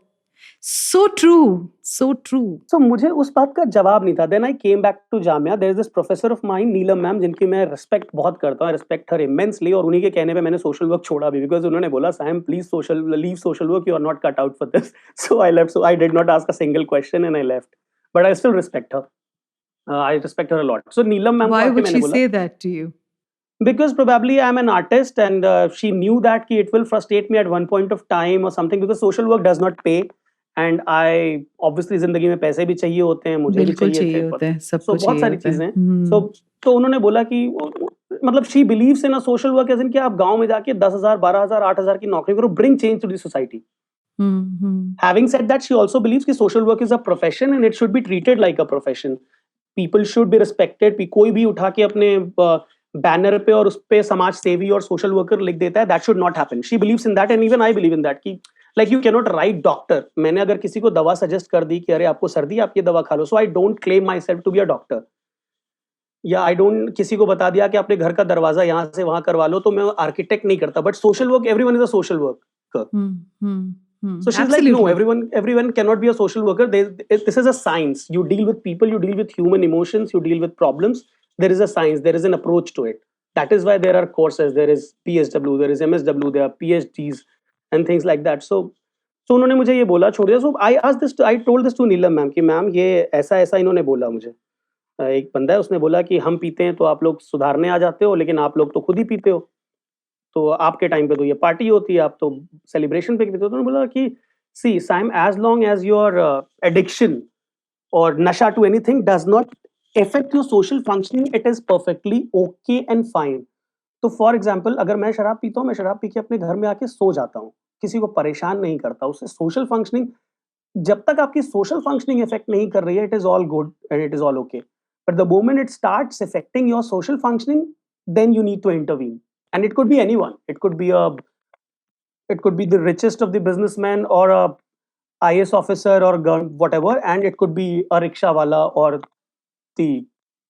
Speaker 1: So true. So true.
Speaker 2: So मुझे उस बात का जवाब नहीं था। Then I came back to Jamia, there is this professor of mine Neelam ma'am, जिनकी मैं respect बहुत करता हूँ, आई रिस्पेक्ट हर इमेंसली, और उन्हीं के कहने पे मैंने सोशल वर्क छोड़ा भी, बिकॉज़ उन्होंने बोला, "Sam please leave social work, you are not cut out for this." So I left, so I did not ask a single question and I left. But I still respect her. I respect her a lot. So Neelam ma'am को
Speaker 1: Why
Speaker 2: आके
Speaker 1: would
Speaker 2: मैंने
Speaker 1: she
Speaker 2: बोला,
Speaker 1: say that to you?
Speaker 2: because probably I'm an artist and she knew that ki it will frustrate me at one point of time or something, because social work does not pay and I obviously जिंदगी में पैसे भी चाहिए होते हैं, मुझे भी
Speaker 1: बिल्कुल
Speaker 2: चाहिए
Speaker 1: चाहिए
Speaker 2: थे,
Speaker 1: होते हैं,
Speaker 2: so
Speaker 1: सबको
Speaker 2: बहुत
Speaker 1: चाहिए
Speaker 2: सारी
Speaker 1: होता है।
Speaker 2: चीजें हैं। so तो उन्होंने बोला कि मतलब she believes in a social work as in कि आप गांव में जाके 10,000 12,000 8,000 की नौकरी करो, bring change to the society. Having said that, she also believes कि social work is a profession and it should be treated like a profession. People should be respected. कोई भी उठा के अपने बैनर पे और उस पे समाज सेवी और सोशल वर्कर लिख देता है, that should not happen. She believes in that and even I believe in that कि like you cannot write doctor. मैंने अगर किसी को दवा सजेस्ट कर दी कि अरे आपको सर्दी है, आप ये दवा खा लो, so I don't claim myself to be a doctor. या आई डोंट किसी को बता दिया कि अपने घर का दरवाजा यहाँ से वहां करवा लो, तो मैं आर्किटेक्ट नहीं करता, but social work everyone is a social worker. So she's like, no,
Speaker 1: Absolutely.
Speaker 2: everyone cannot be a social worker. This is a science. You deal with people, you deal with human emotions, you deal with problems. There is a science, there is an approach to it. That is why there are courses, there is PSW, there is MSW, there are PhDs and things like that. So उन्होंने मुझे ये बोला छोड़ दिया. So I told this to Neelam ma'am कि ma'am ये ऐसा ऐसा इन्होंने बोला मुझे. एक बंदा है, उसने बोला कि हम पीते हैं तो आप लोग सुधारने आ जाते हो, लेकिन आप लोग तो खुद ही पीते हो. तो आपके टाइम पे तो ये पार्टी होती है, आप तो सेलिब्रेशन पे पीते हो. तो उन्होंने बोला कि see Sam, as long as your addiction और नशा to anything does not affect your social functioning, it is perfectly okay and fine. तो फॉर एग्जाम्पल अगर मैं शराब पीता हूँ, मैं शराब पी के अपने घर में आके सो जाता हूँ, किसी को परेशान नहीं करता, उससे सोशल फंक्शनिंग, जब तक आपकी सोशल फंक्शनिंग इफेक्ट नहीं कर रही है, it is all good and it is all okay. But the moment it starts affecting your social functioning, then you need to intervene. And it could be anyone. It could be the richest of the businessmen or a IS officer or whatever, and it could be a rickshaw wala or the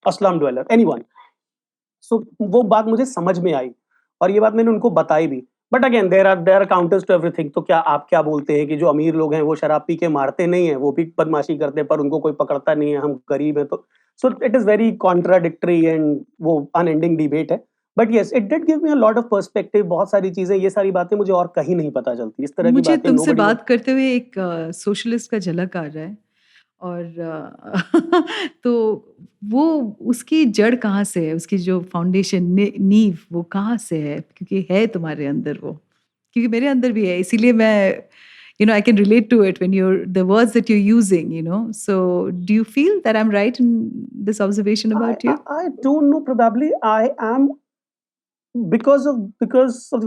Speaker 2: a slum dweller, anyone. So वो बात मुझे समझ में आई और ये बात मैंने उनको बताई भी. But again there are counters to everything. तो क्या आप क्या बोलते हैं कि जो अमीर लोग हैं वो शराब पी के मारते नहीं हैं, वो भी बदमाशी करते हैं पर उनको कोई पकड़ता नहीं है, हम गरीब हैं तो. So it is very contradictory and वो अनएंडिंग डिबेट है. But yes, it did give me a lot of perspective. बहुत सारी चीजें, ये सारी बातें मुझे और कहीं नहीं पता चलती. इस तरह की
Speaker 1: मुझे
Speaker 2: बातें
Speaker 1: तुमसे
Speaker 2: नोबडी.
Speaker 1: बात करते हुए एक सोशलिस्ट का झलक आ रहा है और तो वो उसकी जड़ कहाँ से है, उसकी जो फाउंडेशन नींव वो कहाँ से है, क्योंकि है तुम्हारे अंदर वो, क्योंकि मेरे अंदर भी है, इसीलिए मैं I can relate to it when the words that you're using, so do you feel that I'm right in this observation about you?
Speaker 2: I don't know, probably I am, because of the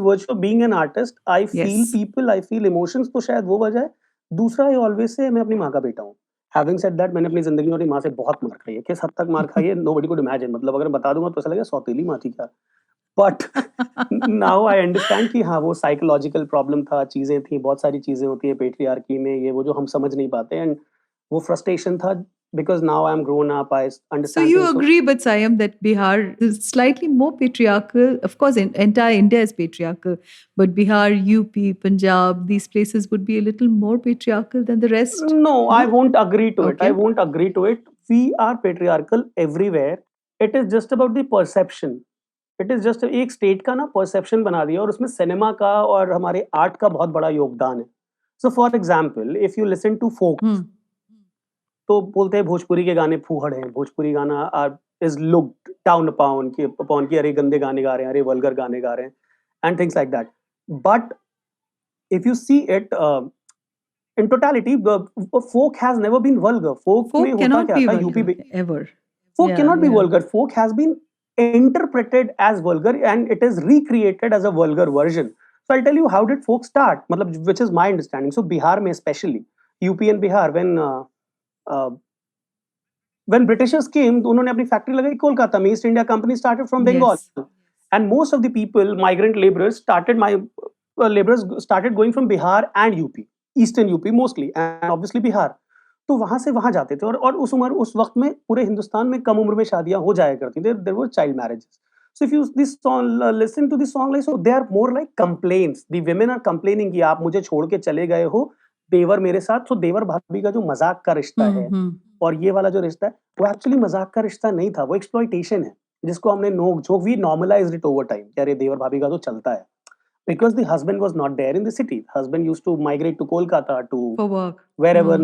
Speaker 2: virtue of being an artist, I feel
Speaker 1: Yes.
Speaker 2: people, I feel emotions, तो शायद वो वजह है. दूसरा, I always say मैं अपनी माँ का बेटा हूँ. Having said that, मैंने अपनी जिंदगी में अपनी माँ से बहुत मार खाई है. किस हद तक मार खाई है, nobody could imagine. मतलब अगर बता दूंगा तो ऐसा लगेगा सौतेली माँ थी क्या. But now I understand कि हाँ, वो psychological problem था, चीजें थी, बहुत सारी चीजें होती है पेट्रियार्की में, ये वो जो हम समझ नहीं पाते, and वो frustration था, because now I'm grown up, I
Speaker 1: So
Speaker 2: understand
Speaker 1: you
Speaker 2: things.
Speaker 1: agree, but Sayam, that Bihar is slightly more patriarchal. Of course, entire India is patriarchal, but Bihar, UP, Punjab, these places would be a little more patriarchal than the rest.
Speaker 2: No, I won't agree to it. I
Speaker 1: Okay.
Speaker 2: won't agree to it. We are patriarchal everywhere. It is just about the perception. It is just एक state का ना perception बना दिया, और उसमें cinema का और हमारे आर्ट का बहुत बड़ा योगदान है. So for example, if you listen to folk, तो बोलते हैं भोजपुरी के गाने फूहड़ हैं, भोजपुरी गाना इज लुक्ड डाउन अपॉन कि अरे गंदे गाने गा रहे हैं, अरे वल्गर गाने गा रहे हैं, and things like that. But if you see it in totality, folk has never been vulgar. Folk में
Speaker 1: Folk
Speaker 2: होता
Speaker 1: cannot
Speaker 2: क्या
Speaker 1: be
Speaker 2: था,
Speaker 1: vulgar, ever.
Speaker 2: folk
Speaker 1: Yeah,
Speaker 2: cannot be
Speaker 1: yeah.
Speaker 2: vulgar. Folk has been interpreted as vulgar and it is recreated as a vulgar version. So I'll tell you how did folk start, मतलब, which is my understanding. So Bihar में especially, UP and Bihar, uh, when Britishers came, उन्होंने अपनी factory लगाई कोलकाता में. East India Company started from Bengal.
Speaker 1: Yes.
Speaker 2: And most of the people, migrant laborers started going from Bihar and UP, Eastern UP mostly, and obviously Bihar. तो वहां से वहां जाते थे, और उस वक्त में पूरे हिंदुस्तान में कम उम्र में शादियां हो जाया करती थी. There were child marriages. So if you listen to this song, like, so they are more like complaints. The women are complaining कि आप मुझे छोड़ के चले गए हो. देवर मेरे साथ, तो देवर भाभी का जो मजाक का रिश्ता है और ये वाला जो रिश्ता है, वो एक्चुअली मजाक का रिश्ता नहीं था, वो एक्सप्लॉइटेशन है, जिसको हमने नोक जोक we normalised it over time कि अरे देवर भाभी का तो चलता है, because the husband was not there in the city. Husband used to migrate to Kolkata to
Speaker 1: For work.
Speaker 2: wherever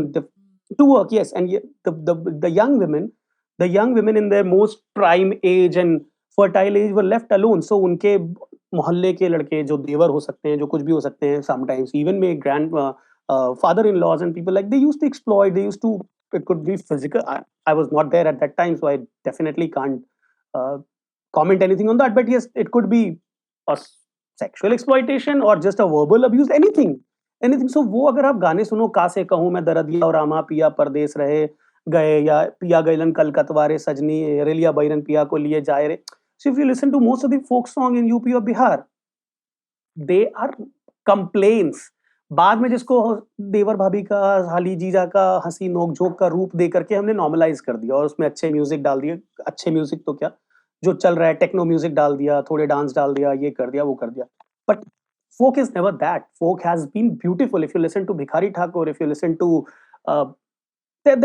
Speaker 2: to work. Yes, and the the young women in their most prime age and fertile age were left alone. So उनके मोहल्ले के लड़के जो देवर हो सकते हैं, जो कुछ भी हो सकते हैं, sometimes even my father-in-laws and people like they used to exploit. They used to it could be physical. I was not there at that time, so I definitely can't uh, comment anything on that. But yes, it could be a sexual exploitation or just a verbal abuse, anything. So वो अगर आप गाने सुनो, का से कहूँ मैं दरदिया और रामा पिया परदेस रहे गए, या पिया गैलन कलकतवारे सजनी रेलिया बैरन पिया को लिए जाए रे. So if you listen to most of the folk song in UP or Bihar, they are complaints. बाद में जिसको देवर भाभी का, हाली जीजा का हंसी नोक झोंक का रूप दे करके हमने नॉर्मलाइज कर दिया और उसमें अच्छे म्यूजिक डाल दिए. अच्छे म्यूजिक तो क्या, जो चल रहा है टेक्नो म्यूजिक डाल दिया, थोड़े डांस डाल दिया, ये कर दिया, वो कर दिया. But folk is never that. Folk has been beautiful. If you listen to Bhikhari Thakur, if you listen to there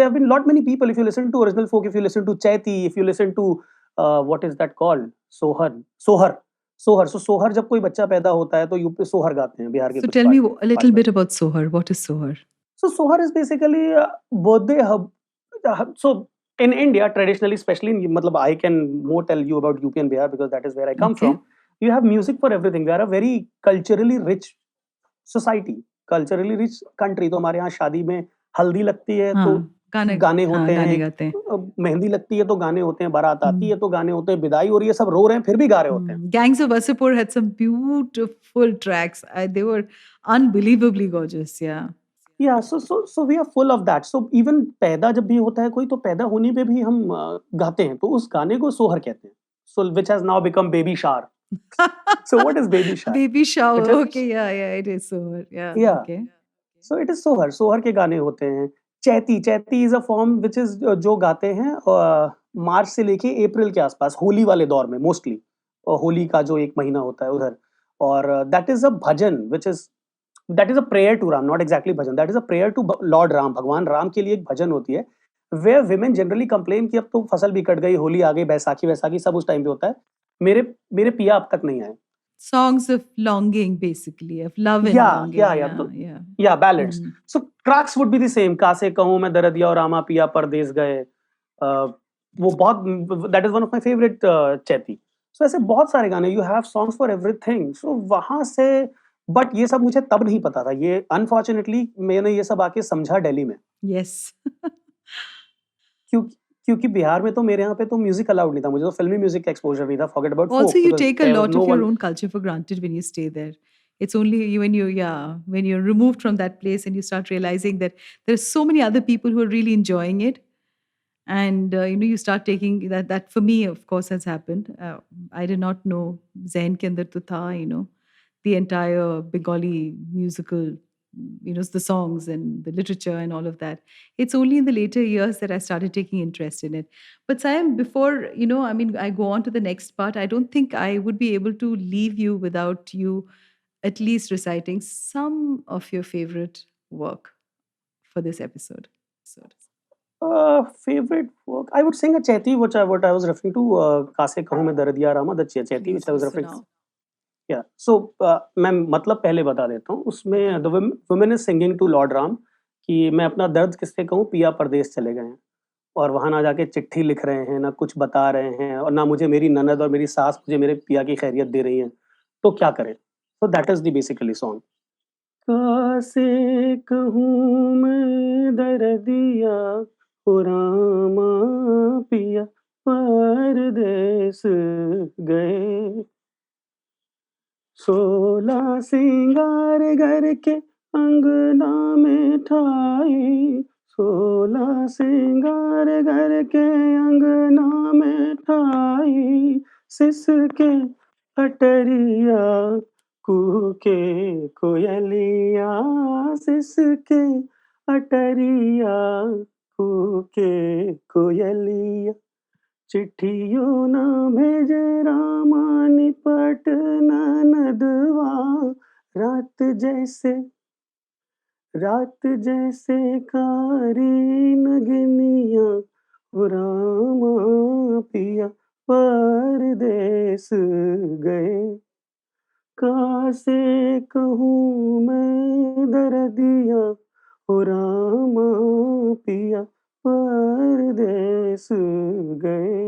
Speaker 2: have been lot many people. If you listen to original folk, if you listen to Chaiti, if you listen to what is that called, Sohar. So सोहर जब कोई बच्चा पैदा होता है तो UP सोहर गाते हैं बिहार के
Speaker 1: So
Speaker 2: कुछ
Speaker 1: tell me
Speaker 2: part
Speaker 1: a little bit about Sohar. What is Sohar?
Speaker 2: So sohar is basically a birthday hub. So in India traditionally, especially in matlab I can more tell you about UP and Bihar because that is where I come
Speaker 1: Okay.
Speaker 2: from. You have music for everything. We are a very culturally rich society, culturally rich country. तो हमारे यहाँ शादी में हल्दी लगती है तो गाने होते हैं,
Speaker 1: गाते हैं.
Speaker 2: मेहंदी लगती है तो गाने होते हैं, बारात आती है तो गाने होते हैं, विदाई हो रही है, सब रो रहे हैं फिर भी गा रहे होते हैं.
Speaker 1: Gangs of Wasseypur had some beautiful tracks. They were unbelievably gorgeous. Yeah.
Speaker 2: Yeah, so we are full of that. So even पैदा जब भी होता है कोई, तो पैदा होने पे भी हम गाते हैं, तो उस गाने को सोहर कहते हैं. So which has now become baby shower. So what is baby shower?
Speaker 1: Baby shower.
Speaker 2: It is-
Speaker 1: Okay, yeah, it is Sohar. Yeah.
Speaker 2: Yeah.
Speaker 1: Okay.
Speaker 2: So it is सोहर, सोहर के गाने होते हैं. Chaiti is a form which is जो गाते हैं मार्च से लेके अप्रैल के आसपास, होली वाले दौर में मोस्टली, होली का जो एक महीना होता है उधर. और that is a bhajan which is that is a prayer to Ram, not exactly bhajan, that is a prayer to Lord Ram. भगवान राम के लिए एक भजन होती है, वे विमेन जनरली कंप्लेन कि अब तो फसल भी कट गई, होली आ गई, बैसाखी वैसाखी सब उस टाइम पे होता है, मेरे मेरे पिया अब तक नहीं आए.
Speaker 1: Songs of longing, basically, of love and longing.
Speaker 2: Yeah. Yeah, ballads. So tracks would be the same. का से कहूँ मैं दरदिया और रामा पिया परदेस गए. वो बहुत, that is one of my favorite Chaiti. So ऐसे बहुत सारे गाने, you have songs for everything. So वहाँ से, बट ये सब मुझे तब नहीं पता था. ये अनफॉर्चुनेटली मैंने ये सब आके समझा दिल्ली में.
Speaker 1: Yes.
Speaker 2: क्योंकि बिहार में तो मेरे यहाँ पे तो म्यूजिक अलाउड नहीं था, मुझे तो फिल्मी म्यूजिक का एक्सपोजर नहीं था. Forget about folk,
Speaker 1: Also, you
Speaker 2: because
Speaker 1: take a
Speaker 2: there was
Speaker 1: lot
Speaker 2: no
Speaker 1: of your
Speaker 2: one.
Speaker 1: own culture for granted when you stay there. It's only when you're removed from that place and you start realizing that there's so many other people who are really enjoying it. And you start taking that for me, of course, has happened. I did not know Zain ke andar to tha, the entire Bengali musical, the songs and the literature and all of that. It's only in the later years that I started taking interest in it. But Sam, before, I go on to the next part, I don't think I would be able to leave you without you at least reciting some of your favorite work for this episode.
Speaker 2: Favorite work, I would sing a Chaiti, what I was referring to, का से कहूँ मैं दरदिया Rama, the Chaiti which I was referring to. Yeah. So मैं मतलब पहले बता देता हूँ. उसमें the women is singing to Lord Ram कि मैं अपना दर्द किससे कहूँ, पिया परदेस चले गए हैं और वहाँ ना जाके चिट्ठी लिख रहे हैं, ना कुछ बता रहे हैं, और ना मुझे मेरी ननद और मेरी सास मुझे मेरे पिया की खैरियत दे रही हैं, तो क्या करें. So that is the basically song. कासे कहूँ मैं दर्दिया ओ रामा पिया परदेस गए, 16 सिंगार घर के अंगना में ठाई, 16 सिंगार घर के अंगना में ठाई, सिसके अटरिया कूके कोयलिया, सिसके अटरिया कूके कोयलिया, चिट्ठियों न भेजे रामा निपट ननदवा, रात जैसे रात जैसे कारी नगनिया हो रामा पिया परदेस गए कासे कहूँ मैं दर्दिया हो रामा पिया परदेस गए.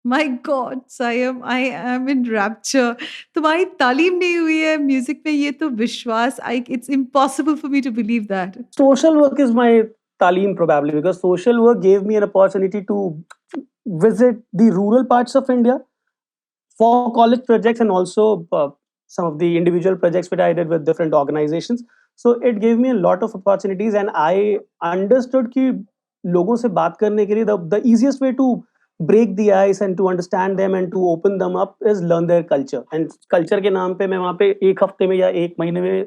Speaker 1: My God, Sayam, I am in rapture. तुम्हारी तालीम नहीं हुई है म्यूजिक में, ये तो विश्वास. It's impossible for me to believe that.
Speaker 2: Social work is my talim probably because social work gave me an opportunity to visit the rural parts of India for college projects and also some of the individual projects which I did with different organizations. So it gave me a lot of opportunities and I understood कि लोगों से बात करने के लिए the easiest way to break the ice and to understand them and to open them up is learn their culture. And culture के नाम पे मैं वहाँ पे एक हफ्ते में या एक महीने में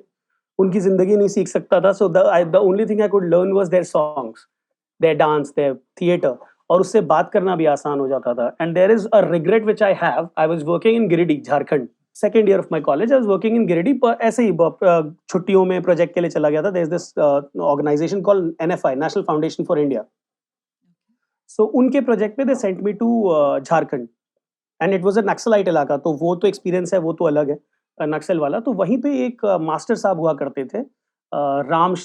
Speaker 2: उनकी ज़िंदगी नहीं सीख सकता था. So the only thing I could learn was their songs, their dance, their theater. और उससे बात करना भी आसान हो जाता था. And there is a regret which I have. I was working in Giridih, Jharkhand. Second year of my college, I was working in Giridih. पर ऐसे ही छुट्टियों में प्रोजेक्ट के लिए चला गया था. There's this organization called NFI, National Foundation for India. So उनके प्रोजेक्ट पे they sent me to Jharkhand. And it was a naxalite इलाका. तो वो तो एक्सपीरियंस है, वो तो अलग है नक्सल वाला. तो वहीं पे एक मास्टर साहब हुआ करते थे, राम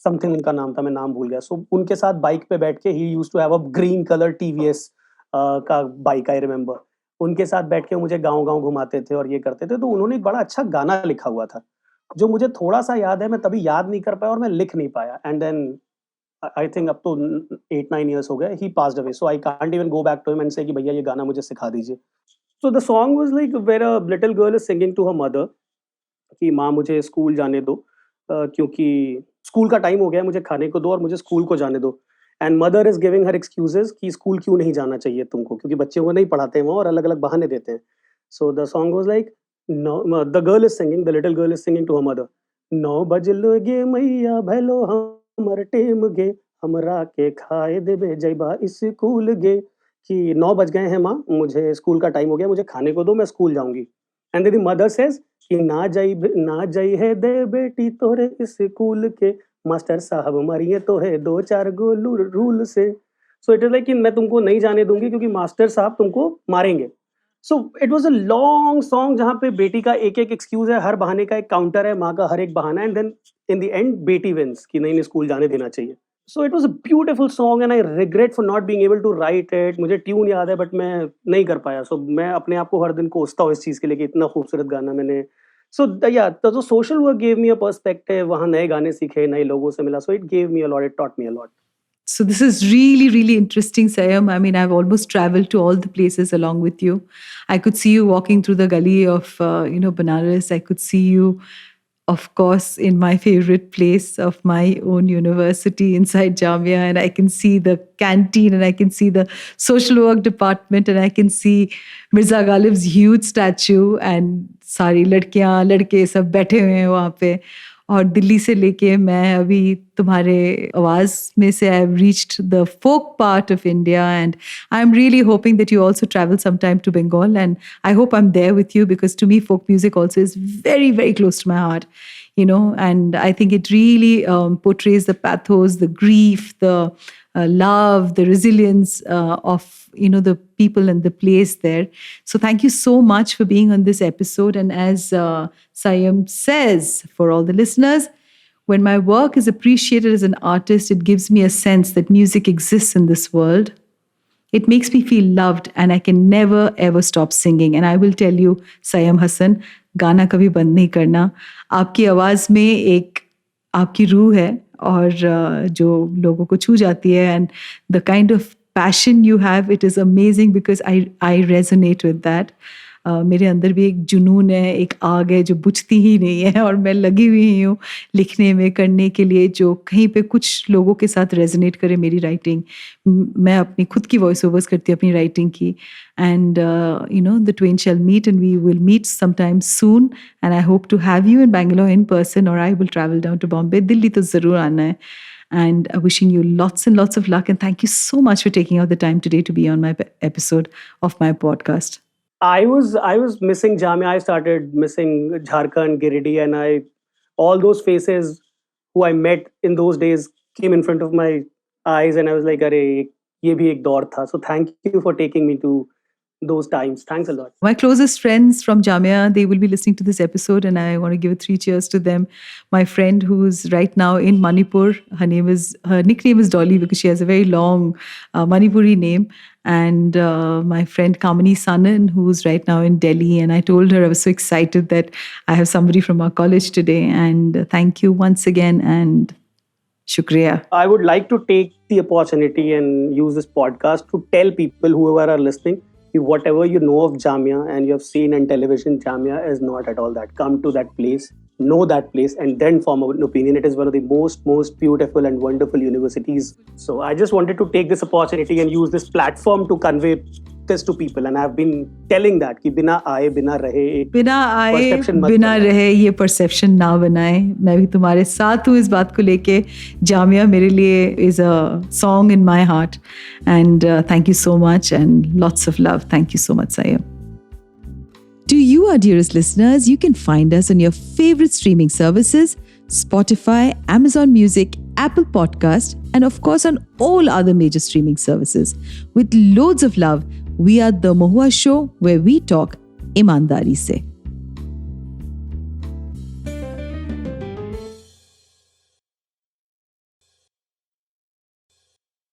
Speaker 2: समथिंग उनका नाम था, मैं नाम भूल गया. सो उनके साथ बाइक पे बैठ के ही used to have a green colour TVS का बाइक, आई रिमेंबर. उनके साथ बैठ के मुझे गाँव-गाँव घुमाते थे और ये करते थे. तो उन्होंने एक बड़ा अच्छा गाना लिखा हुआ था, जो मुझे थोड़ा-सा याद है, मैं तभी याद नहीं कर पाया और मैं लिख नहीं पाया. And then I think up to 8-9 years हो गए, he passed away. So I can't even go back to him and say कि भैया ये गाना मुझे सिखा दीजिए. So the song was like where a little girl is singing to her mother कि माँ मुझे स्कूल जाने दो, क्योंकि स्कूल का टाइम हो गया है, मुझे खाने को दो और मुझे स्कूल को जाने दो. And mother is giving her excuses कि स्कूल क्यों नहीं जाना चाहिए तुमको, क्योंकि बच्चों को नहीं पढ़ाते हैं वहाँ और अलग अलग बहाने देते हैं. So the song was like, no the girl is singing, the little girl is singing to her mother, 9 बजल गे मैया भैलो हमर टेम गे, हमरा के खाए देबे जैबा स्कूल गे. कि 9 बज गए हैं माँ, मुझे स्कूल का टाइम हो गया, मुझे खाने को दो, मैं स्कूल जाऊंगी. एंड द मदर सेज कि ना जाई है दे बेटी तोरे स्कूल के, मास्टर साहब मारिए तो है 2-4 गो रूल से. सो इट इज लाइक कि मैं तुमको नहीं जाने दूंगी क्योंकि मास्टर साहब तुमको मारेंगे. सो it was a long song जहाँ पे बेटी का एक एक एक्सक्यूज है, हर बहाने का एक काउंटर है, माँ का हर एक बहाना, and then in the end बेटी विंस कि नहीं नहीं स्कूल जाने देना चाहिए. So it was a beautiful song and I regret for not being able to write it. मुझे ट्यून याद है बट मैं नहीं कर पाया. सो मैं अपने आप को हर दिन कोसता हूँ इस चीज़ के लिए कि इतना खूबसूरत गाना मैंने. सो या तो सोशल वर्क गेव मी अ पर्सपेक्टिव. वहाँ नए गाने सीखे, नए लोगों से मिला. So it gave me a lot, it taught me a lot.
Speaker 1: So this is really, really interesting, Sayam. I mean, I've almost traveled to all the places along with you. I could see you walking through the gully of, Banaras. I could see you, of course, in my favorite place of my own university inside Jamia, and I can see the canteen, and I can see the social work department, and I can see Mirza Ghalib's huge statue, and सारी लड़कियां लड़के सब बैठे हुए हैं वहाँ पे. और दिल्ली से लेके मैं अभी तुम्हारे आवाज़ में से I have reached the folk part of India, and I am really hoping that you also travel some time to Bengal, and I hope I am there with you because to me folk music also is very, very close to my heart, and I think it really portrays the pathos, the grief, the love, the resilience of the people and the place there. So thank you so much for being on this episode. And as Sayam says, for all the listeners, when my work is appreciated as an artist, it gives me a sense that music exists in this world. It makes me feel loved, and I can never ever stop singing. And I will tell you, Sayam Hassan, गाना कभी बंद नहीं करना. आपकी आवाज़ में एक आपकी रूह है और जो लोगों को छू जाती है, and the kind of passion you have, it is amazing because I resonate with that. मेरे अंदर भी एक जुनून है, एक आग है जो बुझती ही नहीं है, और मैं लगी हुई हूँ लिखने में, करने के लिए जो कहीं पे कुछ लोगों के साथ रेजोनेट करे मेरी राइटिंग. मैं अपनी खुद की वॉइस ओवर्स करती हूँ अपनी राइटिंग की, and the twain shall meet and we will meet sometime soon, and I hope to have you in Bangalore in person, और I will travel down to Bombay. Delhi तो ज़रूर आना है. And wishing you lots and lots of luck. And thank you so much for taking out the time today to be on my episode of my podcast.
Speaker 2: I was missing Jamia. I started missing Jharkhand, Giridih, and all those faces who I met in those days came in front of my eyes, and I was like, "Arey, ye bhi ek daur tha." So thank you for taking me to those times. Thanks a lot.
Speaker 1: My closest friends from Jamia, they will be listening to this episode, and I want to give 3 cheers to them. My friend who's right now in Manipur, her nickname is Dolly because she has a very long Manipuri name. And my friend Kamini Sanan, who's right now in Delhi. And I told her I was so excited that I have somebody from our college today. And thank you once again, and shukriya.
Speaker 2: I would like to take the opportunity and use this podcast to tell people, whoever are listening, whatever you know of Jamia and you have seen on television, Jamia is not at all that. Come to that place, know that place, and then form an opinion. It is one of the most beautiful and wonderful universities. So I just wanted to take this opportunity and use this platform to convey this to people, and I've been telling that कि बिना आए बिना रहे perception मत
Speaker 1: बिना
Speaker 2: बनाओ।
Speaker 1: रहे ये परसेप्शन ना बनाए. मैं भी तुम्हारे साथ हूँ इस बात को लेके. जामिया मेरे लिए is a song in my heart, and thank you so much and lots of love. Thank you so much, Sayam. To you, our dearest listeners, you can find us on your favorite streaming services, Spotify, Amazon Music, Apple Podcast, and of course on all other major streaming services. With loads of love, we are The Mahua Show, where we talk ईमानदारी से.